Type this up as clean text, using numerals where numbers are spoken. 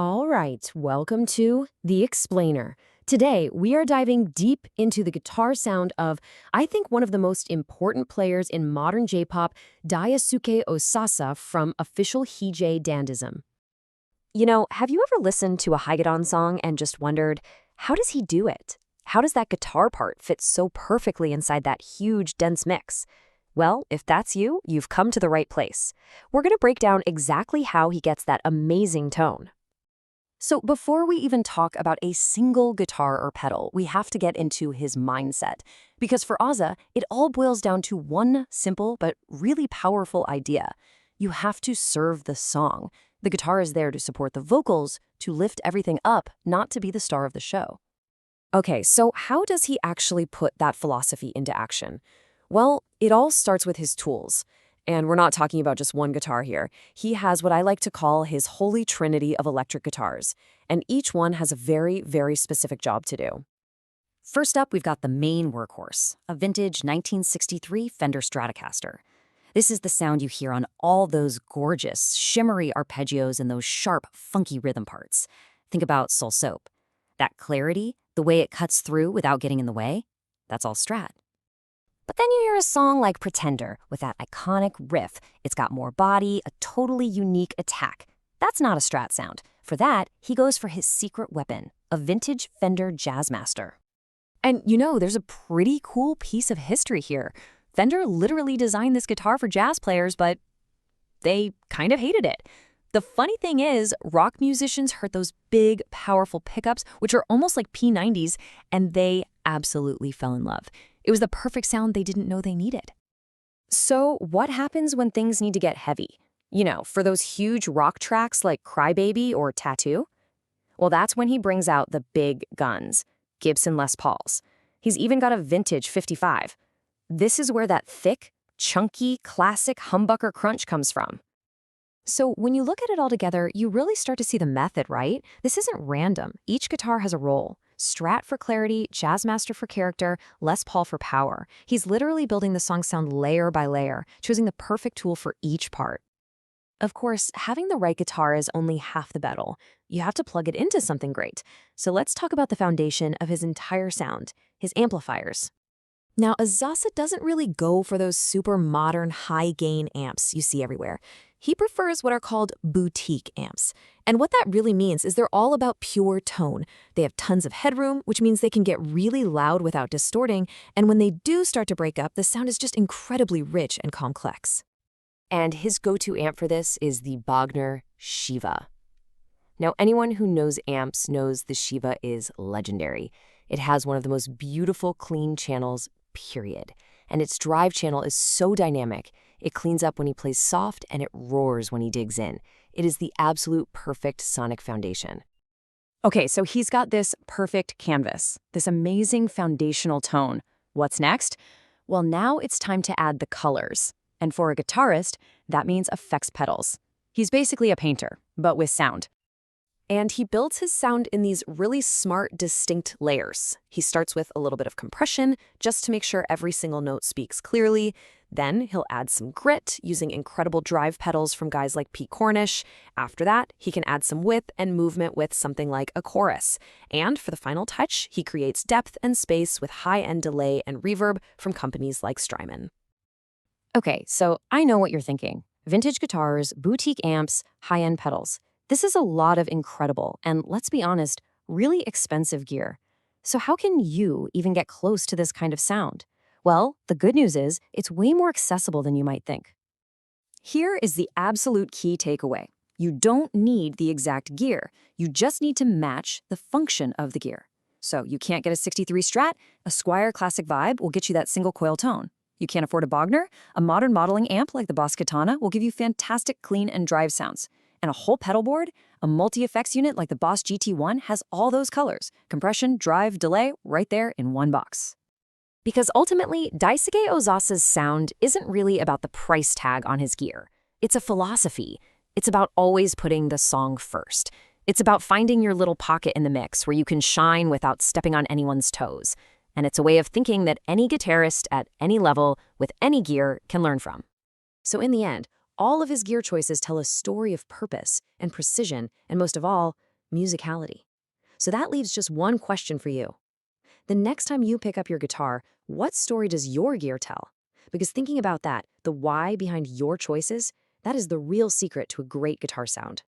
All right, welcome to The Explainer. Today, we are diving deep into the guitar sound of, I think, one of the most important players in modern J-pop, Daisuke Ozasa from official HIGE DANdism. Have you ever listened to a HigeDan song and just wondered, how does he do it? How does that guitar part fit so perfectly inside that huge, dense mix? Well, if that's you, you've come to the right place. We're going to break down exactly how he gets that amazing tone. So before we even talk about a single guitar or pedal, we have to get into his mindset. Because for Ozza, it all boils down to one simple but really powerful idea. You have to serve the song. The guitar is there to support the vocals, to lift everything up, not to be the star of the show. Okay, so how does he actually put that philosophy into action? Well, it all starts with his tools. And we're not talking about just one guitar here. He has what I like to call his holy trinity of electric guitars, and each one has a very, very specific job to do. First up, we've got the main workhorse, a vintage 1963 Fender Stratocaster. This is the sound you hear on all those gorgeous, shimmery arpeggios and those sharp, funky rhythm parts. Think about Soul Soap. That clarity, the way it cuts through without getting in the way, that's all Strat. But then you hear a song like Pretender with that iconic riff. It's got more body, a totally unique attack. That's not a Strat sound. For that, he goes for his secret weapon, a vintage Fender Jazzmaster. And there's a pretty cool piece of history here. Fender literally designed this guitar for jazz players, but they kind of hated it. The funny thing is, rock musicians heard those big, powerful pickups, which are almost like P90s, and they absolutely fell in love. It was the perfect sound they didn't know they needed. So what happens when things need to get heavy? For those huge rock tracks like Crybaby or Tattoo? Well, that's when he brings out the big guns, Gibson Les Pauls. He's even got a vintage 55. This is where that thick, chunky, classic humbucker crunch comes from. So when you look at it all together, you really start to see the method, right? This isn't random. Each guitar has a role. Strat for clarity, Jazzmaster for character, Les Paul for power. He's literally building the song sound layer by layer, choosing the perfect tool for each part. Of course, having the right guitar is only half the battle. You have to plug it into something great. So let's talk about the foundation of his entire sound, his amplifiers. Now, Ozasa doesn't really go for those super modern high-gain amps you see everywhere. He prefers what are called boutique amps. And what that really means is they're all about pure tone. They have tons of headroom, which means they can get really loud without distorting, and when they do start to break up, the sound is just incredibly rich and complex. And his go-to amp for this is the Bogner Shiva. Now, anyone who knows amps knows the Shiva is legendary. It has one of the most beautiful clean channels, period. And its drive channel is so dynamic. It cleans up when he plays soft and it roars when he digs in. It is the absolute perfect sonic foundation. Okay, so he's got this perfect canvas, this amazing foundational tone. What's next? Well, now it's time to add the colors. And for a guitarist, that means effects pedals. He's basically a painter, but with sound. And he builds his sound in these really smart, distinct layers. He starts with a little bit of compression, just to make sure every single note speaks clearly. Then he'll add some grit, using incredible drive pedals from guys like Pete Cornish. After that, he can add some width and movement with something like a chorus. And for the final touch, he creates depth and space with high-end delay and reverb from companies like Strymon. Okay, so I know what you're thinking. Vintage guitars, boutique amps, high-end pedals. This is a lot of incredible, and let's be honest, really expensive gear. So how can you even get close to this kind of sound? Well, the good news is it's way more accessible than you might think. Here is the absolute key takeaway. You don't need the exact gear. You just need to match the function of the gear. So you can't get a 63 Strat, a Squier Classic Vibe will get you that single coil tone. You can't afford a Bogner, a modern modeling amp like the Boss Katana will give you fantastic clean and drive sounds. And a whole pedal board, a multi-effects unit like the Boss GT1 has all those colors, compression, drive, delay, right there in one box. Because ultimately, Daisuke Ozasa's sound isn't really about the price tag on his gear. It's a philosophy. It's about always putting the song first. It's about finding your little pocket in the mix where you can shine without stepping on anyone's toes. And it's a way of thinking that any guitarist at any level with any gear can learn from. So in the end, all of his gear choices tell a story of purpose and precision, and most of all, musicality. So that leaves just one question for you. The next time you pick up your guitar, what story does your gear tell? Because thinking about that, the why behind your choices, that is the real secret to a great guitar sound.